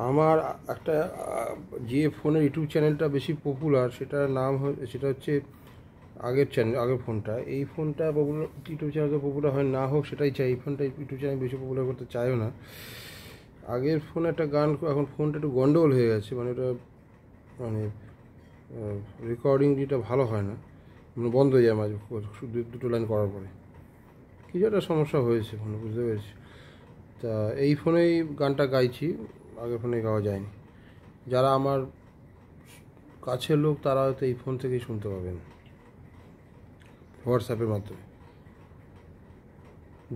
আমার একটা যে ফোনের ইউটিউব চ্যানেলটা বেশি পপুলার সেটার নাম সেটা হচ্ছে আগের ফোনটা। এই ফোনটা পপুলার ইউটিউব চ্যানেল পপুলার হয় না হোক সেটাই চাই। এই ফোনটা ইউটিউব চ্যানেল বেশি পপুলার করতে চাইও না। আগের ফোনে একটা গান, এখন ফোনটা একটু গন্ডগোল হয়ে গেছে, মানে ওটা মানে রেকর্ডিং যেটা ভালো হয় না, মানে বন্ধ হয়ে যায় মাঝে দুটো লাইন করার পরে কিছু একটা সমস্যা হয়েছে ফোনে, বুঝতে পেরেছি। তা এই ফোনেই গানটা গাইছি, আগের ফোনে গাওয়া যায়নি। যারা আমার কাছের লোক তারা হয়তো এই ফোন থেকেই শুনতে পাবেন হোয়াটসঅ্যাপের মাধ্যমে।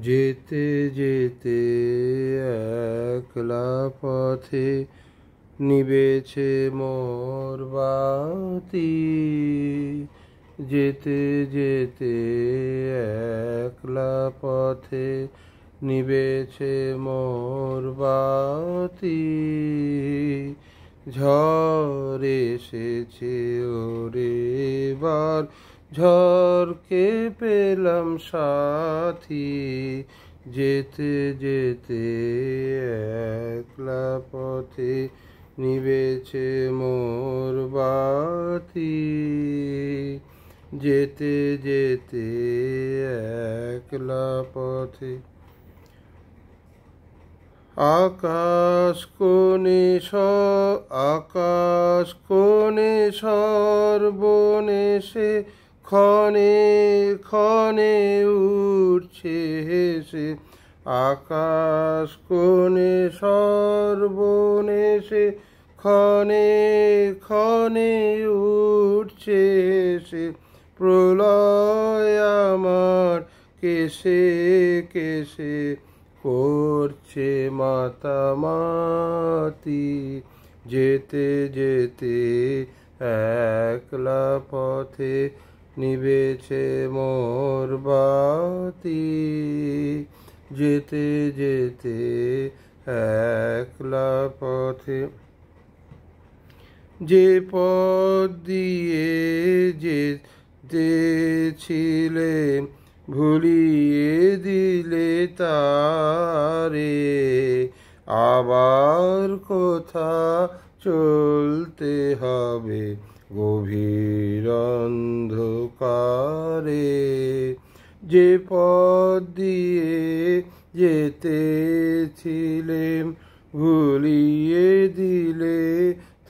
যেতে যেতে একলা পথে নিবেছে মোর বাতি, যেতে যেতে একলা পথে নিবেছে মোর বাতি, ঝড় এসেছে ওরে বার, ঝড়কে পেলাম সাথী, যেতে যেতে একলা পথে নিবেছে মোর বাতি, যেতে যেতে একলা পথে। আকাশ কোণে সর্বনেশে ক্ষণে ক্ষণে উঠছে হেসে, আকাশ কোণে সর্বনেশে ক্ষণে ক্ষণে উঠছে হেসে, প্রলয় আমার কেশে কেশে করছে মাতামাতি, যেতে যেতে একলা পথে নিবেছে মোর বাতি, যেতে যেতে একলা পথে। যে পথ দিয়ে যেতেছিলে ভুলিয়ে দিলে তারে, আবার কোথা চলতে হবে গভীর অন্ধকারে, যে পথ দিয়ে যেতেছিলেম ভুলিয়ে দিলে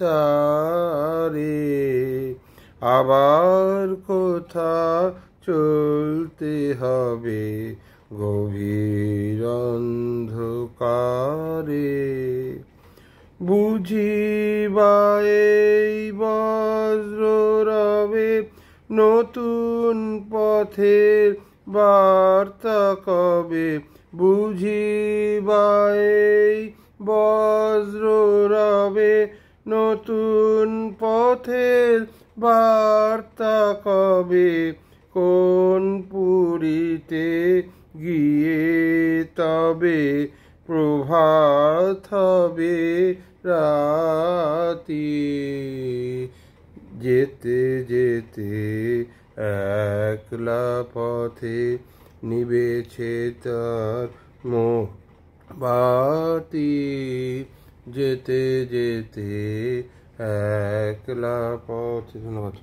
তারে, আবার কোথা চলতে হবে গভীর অন্ধকারে, বুঝিবা এই বজ্র রবে নতুন পথের বার্তা কবে, বুঝিবা এই বজ্র রবে নতুন পথের বার্তা কবে, কোন পুরীতে গিয়ে তবে প্রভাত হবে রাতি, যেতে যেতে একলা পথে নিবেছে তার মোর বাতি, যেতে যেতে একলা পথে। ধন্যবাদ।